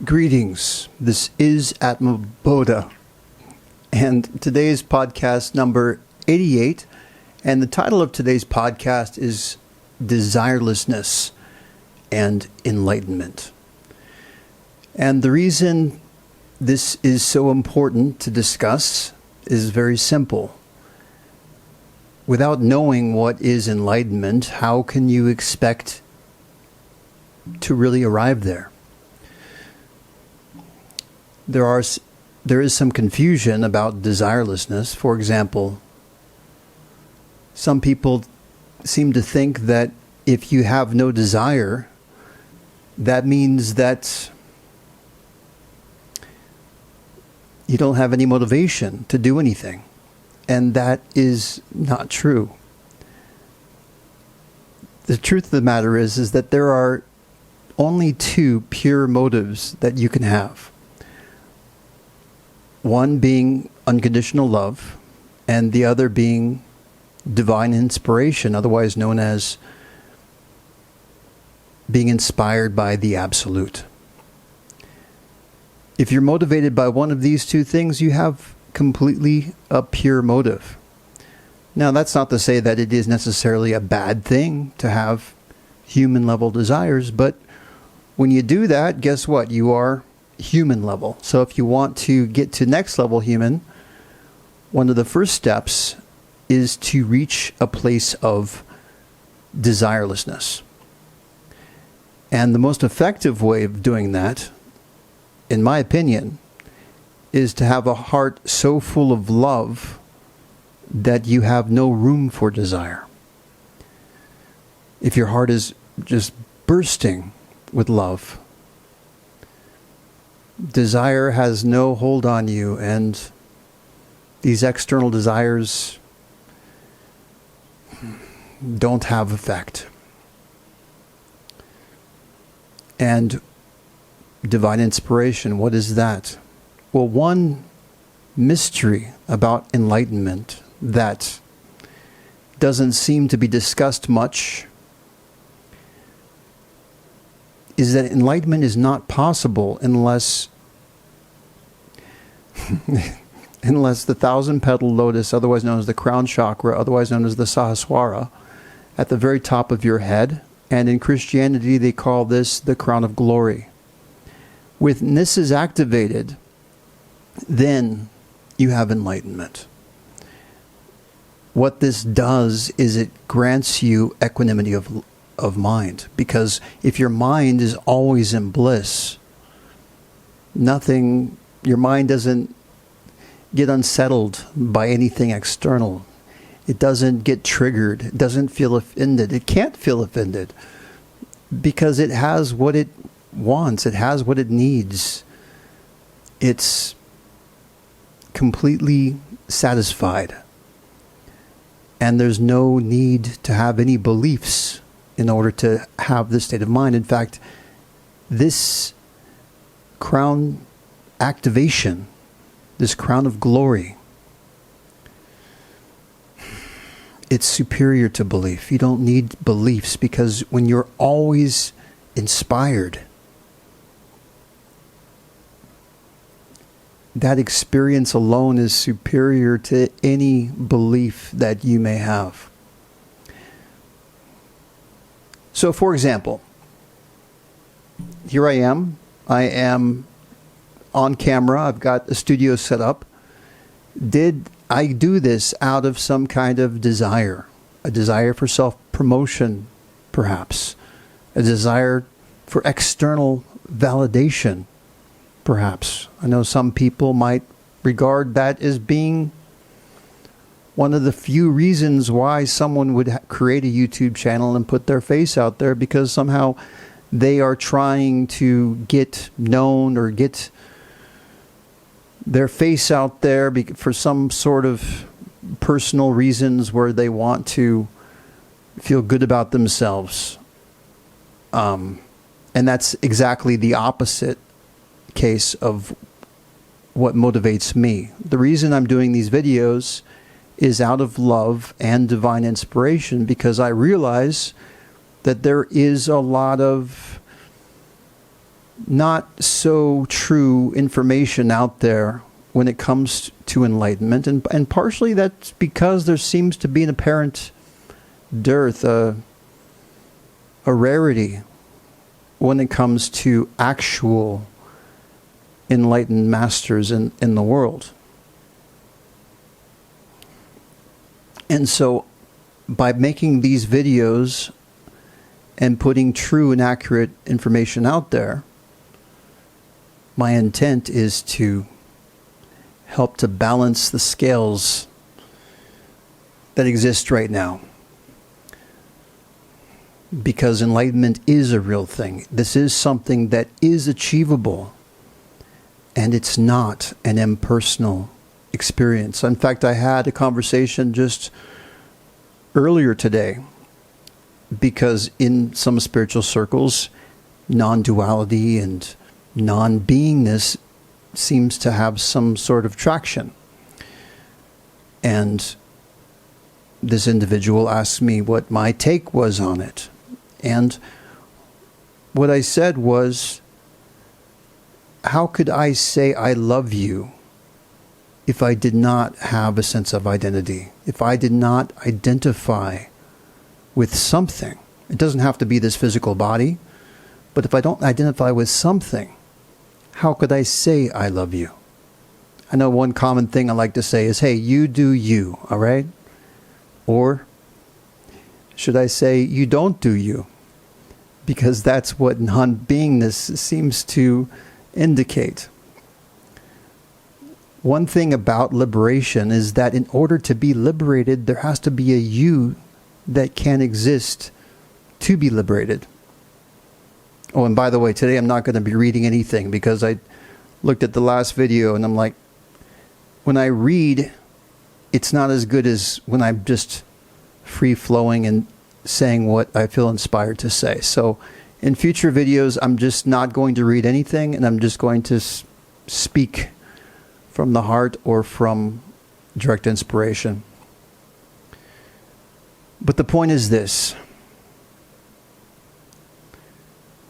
Greetings, this is Atma Bodha, and today's podcast number 88, and the title of today's podcast is Desirelessness and Enlightenment. And the reason this is so important to discuss is very simple. Without knowing what is enlightenment, how can you expect to really arrive there? There is some confusion about desirelessness. For example, some people seem to think that if you have no desire, that means that you don't have any motivation to do anything. And that is not true. The truth of the matter is that there are only two pure motives that you can have. One being unconditional love, and the other being divine inspiration, otherwise known as being inspired by the Absolute. If you're motivated by one of these two things, you have completely a pure motive. Now, that's not to say that it is necessarily a bad thing to have human level desires, but when you do that, guess what? You are human level. So if you want to get to next level human, one of the first steps is to reach a place of desirelessness. And the most effective way of doing that, in my opinion, is to have a heart so full of love that you have no room for desire. If your heart is just bursting with love, desire has no hold on you, and these external desires don't have effect. And divine inspiration, what is that? Well, one mystery about enlightenment that doesn't seem to be discussed much is that enlightenment is not possible unless unless the thousand-petaled lotus, otherwise known as the Crown Chakra, otherwise known as the Sahasrara, at the very top of your head, and in Christianity they call this the crown of glory. When this is activated, then you have enlightenment. What this does is it grants you equanimity of mind, because if your mind is always in bliss, your mind doesn't get unsettled by anything external. It doesn't get triggered. It doesn't feel offended. It can't feel offended because it has what it wants. It has what it needs. It's completely satisfied. And there's no need to have any beliefs in order to have this state of mind. In fact, this crown activation, this crown of glory, it's superior to belief. You don't need beliefs, because when you're always inspired, that experience alone is superior to any belief that you may have. So, for example, here I am on camera. I've got a studio set up. Did I do this out of some kind of desire? A desire for self-promotion, perhaps? A desire for external validation, perhaps? I know some people might regard that as being one of the few reasons why someone would create a YouTube channel and put their face out there, because somehow they are trying to get known or get their face out there for some sort of personal reasons where they want to feel good about themselves. And that's exactly the opposite case of what motivates me. The reason I'm doing these videos is out of love and divine inspiration, because I realize that there is a lot of not so true information out there when it comes to enlightenment. And partially that's because there seems to be an apparent dearth, a rarity when it comes to actual enlightened masters in the world. And so by making these videos and putting true and accurate information out there, my intent is to help to balance the scales that exist right now. Because enlightenment is a real thing. This is something that is achievable. And it's not an impersonal experience. In fact, I had a conversation just earlier today, because in some spiritual circles, non-duality and non-beingness seems to have some sort of traction. And this individual asked me what my take was on it. And what I said was, how could I say I love you if I did not have a sense of identity? If I did not identify with something? It doesn't have to be this physical body, but if I don't identify with something, how could I say I love you? I know one common thing I like to say is, hey, you do you, all right? Or should I say, you don't do you? Because that's what non-beingness seems to indicate. One thing about liberation is that in order to be liberated, there has to be a you that can exist to be liberated. Oh, and by the way, today I'm not going to be reading anything, because I looked at the last video and I'm like, when I read, it's not as good as when I'm just free-flowing and saying what I feel inspired to say. So in future videos, I'm just not going to read anything, and I'm just going to speak from the heart or from direct inspiration. But the point is this: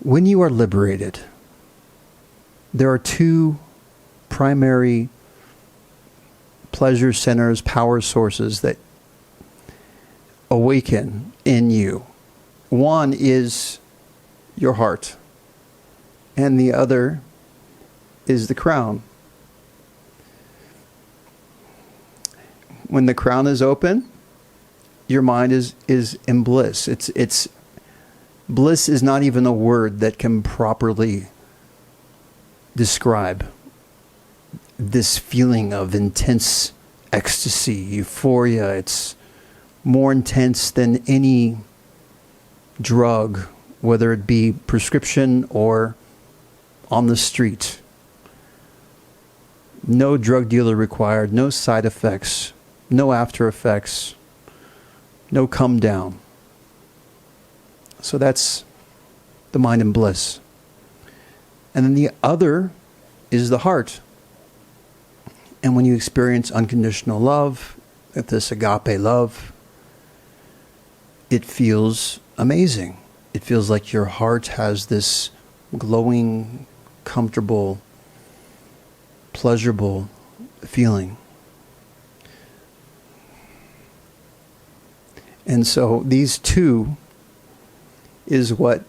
when you are liberated, there are two primary pleasure centers, power sources that awaken in you. One is your heart, and the other is the crown. When the crown is open, your mind is in bliss. It's bliss is not even a word that can properly describe this feeling of intense ecstasy, euphoria. It's more intense than any drug, whether it be prescription or on the street. No drug dealer required, no side effects, no after effects, no come down. So that's the mind in bliss. And then the other is the heart. And when you experience unconditional love, this agape love, it feels amazing. It feels like your heart has this glowing, comfortable, pleasurable feeling. And so these two is what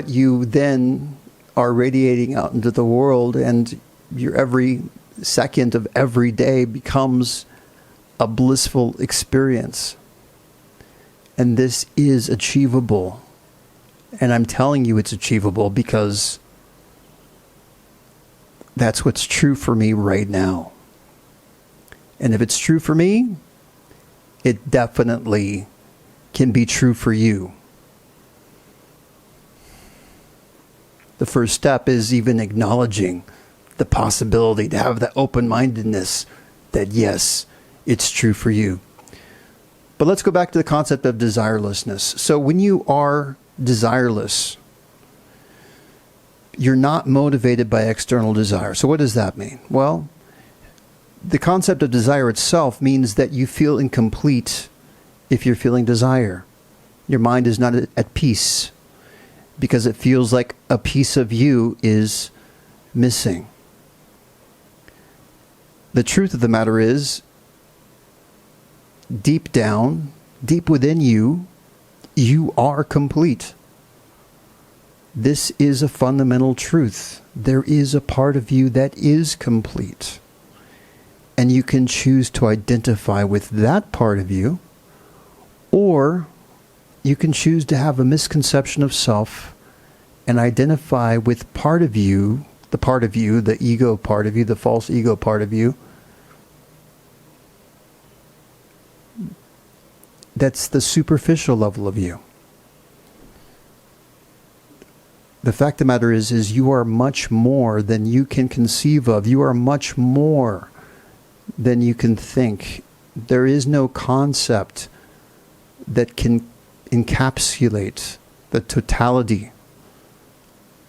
you then are radiating out into the world, and your every second of every day becomes a blissful experience. And this is achievable. And I'm telling you it's achievable because that's what's true for me right now. And if it's true for me, it definitely can be true for you. The first step is even acknowledging the possibility, to have that open-mindedness that yes, it's true for you. But let's go back to the concept of desirelessness. So when you are desireless, you're not motivated by external desire. So what does that mean? Well, the concept of desire itself means that you feel incomplete if you're feeling desire. Your mind is not at peace. because it feels like a piece of you is missing. The truth of the matter is, deep down, deep within you, you are complete. This is a fundamental truth. There is a part of you that is complete. And you can choose to identify with that part of you, or you can choose to have a misconception of self and identify with part of you, the ego part of you, the false ego part of you, that's the superficial level of you. The fact of the matter is you are much more than you can conceive of. You are much more than you can think. There is no concept that can encapsulate the totality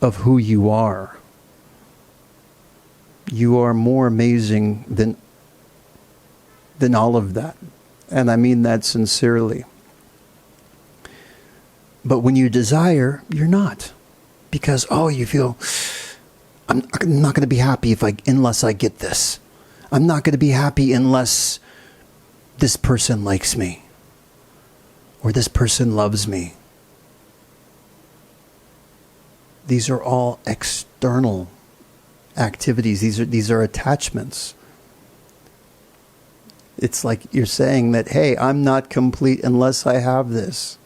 of who you are. You are more amazing than all of that. And I mean that sincerely. But when you desire, you're not. Because, you feel, I'm not going to be happy unless I get this. I'm not going to be happy unless this person likes me. Or this person loves me. These are all external activities. These are attachments. It's like you're saying that, hey, I'm not complete unless I have this.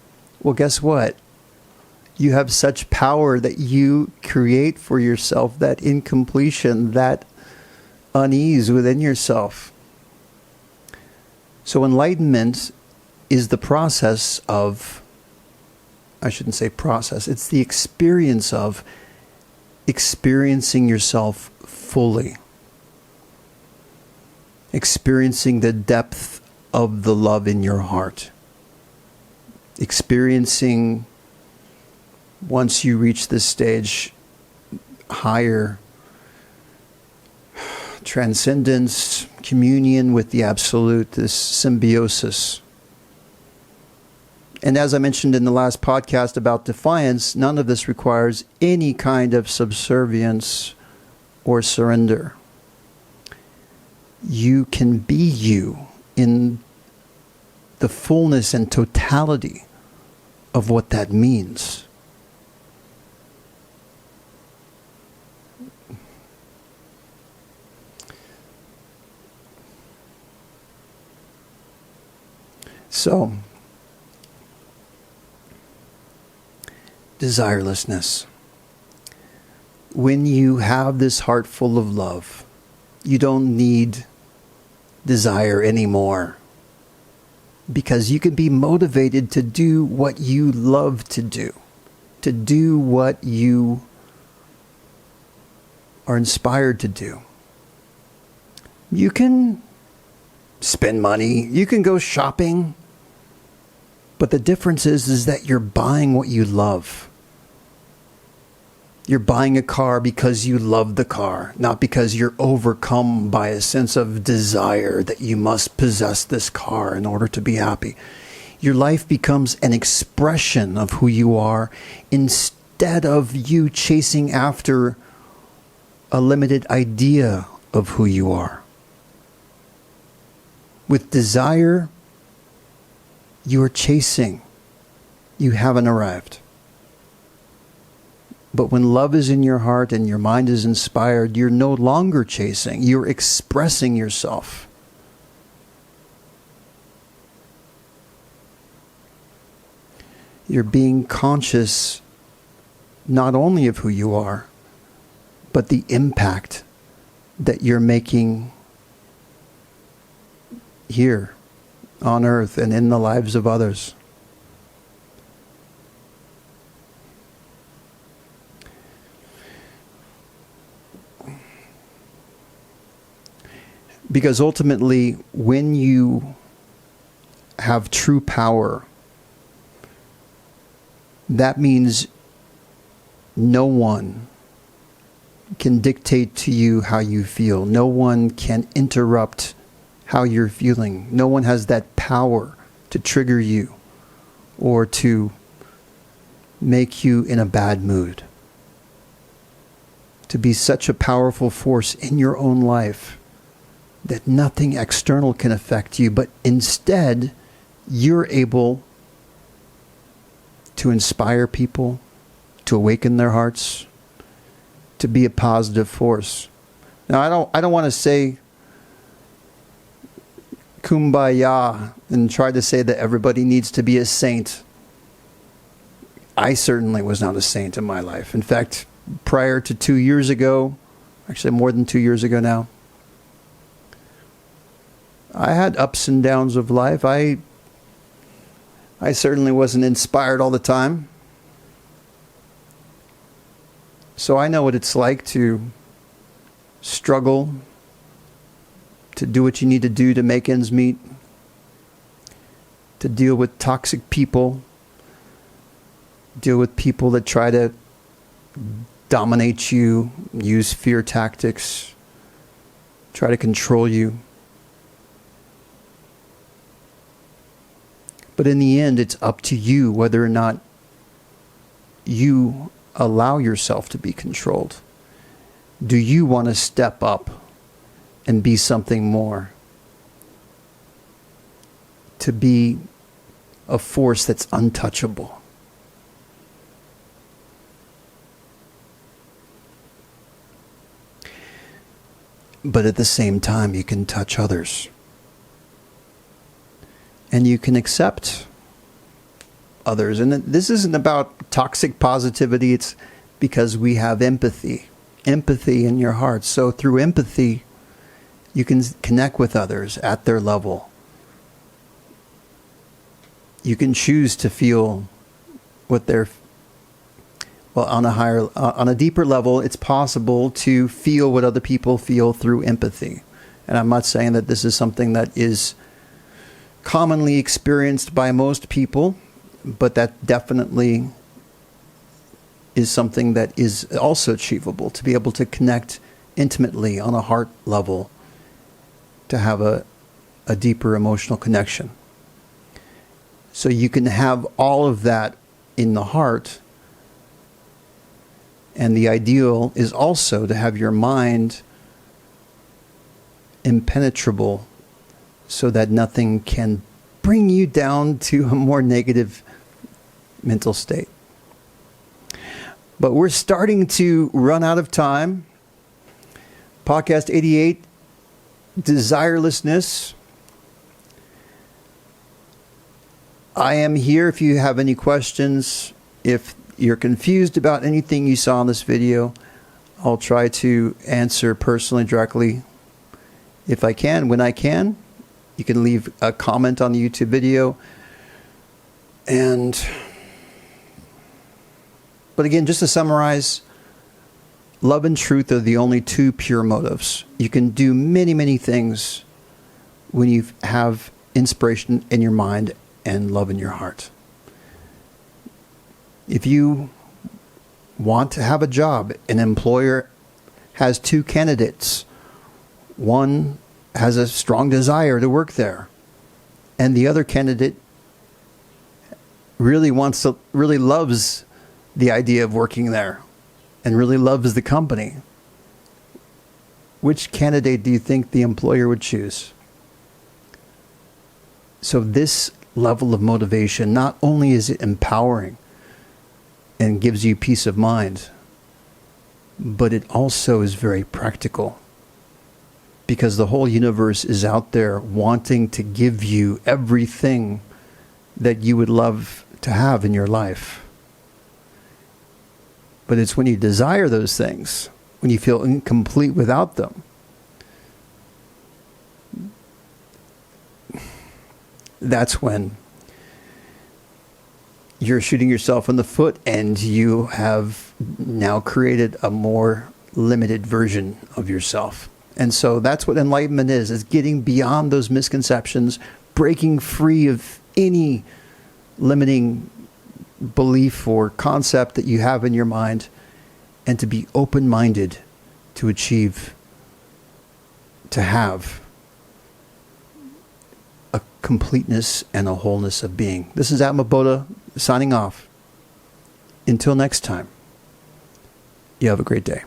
Well, guess what? You have such power that you create for yourself that incompletion, that unease within yourself. So enlightenment is the process of, I shouldn't say process, it's the experience of experiencing yourself fully. Experiencing the depth of the love in your heart. Experiencing, once you reach this stage, higher transcendence, communion with the Absolute, this symbiosis. And as I mentioned in the last podcast about defiance, none of this requires any kind of subservience or surrender. You can be you in the fullness and totality of what that means. So, desirelessness. When you have this heart full of love, you don't need desire anymore. Because you can be motivated to do what you love to do what you are inspired to do. You can spend money, you can go shopping, but the difference is that you're buying what you love. You're buying a car because you love the car, not because you're overcome by a sense of desire that you must possess this car in order to be happy. Your life becomes an expression of who you are instead of you chasing after a limited idea of who you are. With desire, you are chasing. You haven't arrived. But when love is in your heart and your mind is inspired, you're no longer chasing. You're expressing yourself. You're being conscious not only of who you are, but the impact that you're making here on earth and in the lives of others. Because ultimately, when you have true power, that means no one can dictate to you how you feel. No one can interrupt how you're feeling. No one has that power to trigger you or to make you in a bad mood. To be such a powerful force in your own life that nothing external can affect you, but instead you're able to inspire people, to awaken their hearts, to be a positive force. Now, I don't want to say kumbaya and try to say that everybody needs to be a saint. I certainly was not a saint in my life. In fact, prior to 2 years ago, actually more than 2 years ago now, I had ups and downs of life. I certainly wasn't inspired all the time. So I know what it's like to struggle, to do what you need to do to make ends meet, to deal with toxic people, deal with people that try to dominate you, use fear tactics, try to control you. But in the end, it's up to you whether or not you allow yourself to be controlled. Do you want to step up and be something more? To be a force that's untouchable. But at the same time, you can touch others. And you can accept others. And this isn't about toxic positivity. It's because we have empathy. Empathy in your heart. So through empathy, you can connect with others at their level. You can choose to feel what they're, well, on a deeper level, it's possible to feel what other people feel through empathy. And I'm not saying that this is something that is commonly experienced by most people, but that definitely is something that is also achievable, to be able to connect intimately on a heart level, to have a deeper emotional connection. So you can have all of that in the heart, and the ideal is also to have your mind impenetrable so that nothing can bring you down to a more negative mental state. But we're starting to run out of time. Podcast 88, Desirelessness. I am here if you have any questions. If you're confused about anything you saw in this video, I'll try to answer personally, directly, if I can, when I can. You can leave a comment on the YouTube video. But again, just to summarize, love and truth are the only two pure motives. You can do many, many things when you have inspiration in your mind and love in your heart. If you want to have a job, an employer has two candidates. One has a strong desire to work there, and the other candidate really loves the idea of working there and really loves the company. Which candidate do you think the employer would choose? So this level of motivation, not only is it empowering and gives you peace of mind, but it also is very practical. Because the whole universe is out there wanting to give you everything that you would love to have in your life. But it's when you desire those things, when you feel incomplete without them, that's when you're shooting yourself in the foot, and you have now created a more limited version of yourself. And so that's what enlightenment is getting beyond those misconceptions, breaking free of any limiting belief or concept that you have in your mind, and to be open-minded to achieve, to have a completeness and a wholeness of being. This is Atma Bodha signing off. until next time, you have a great day.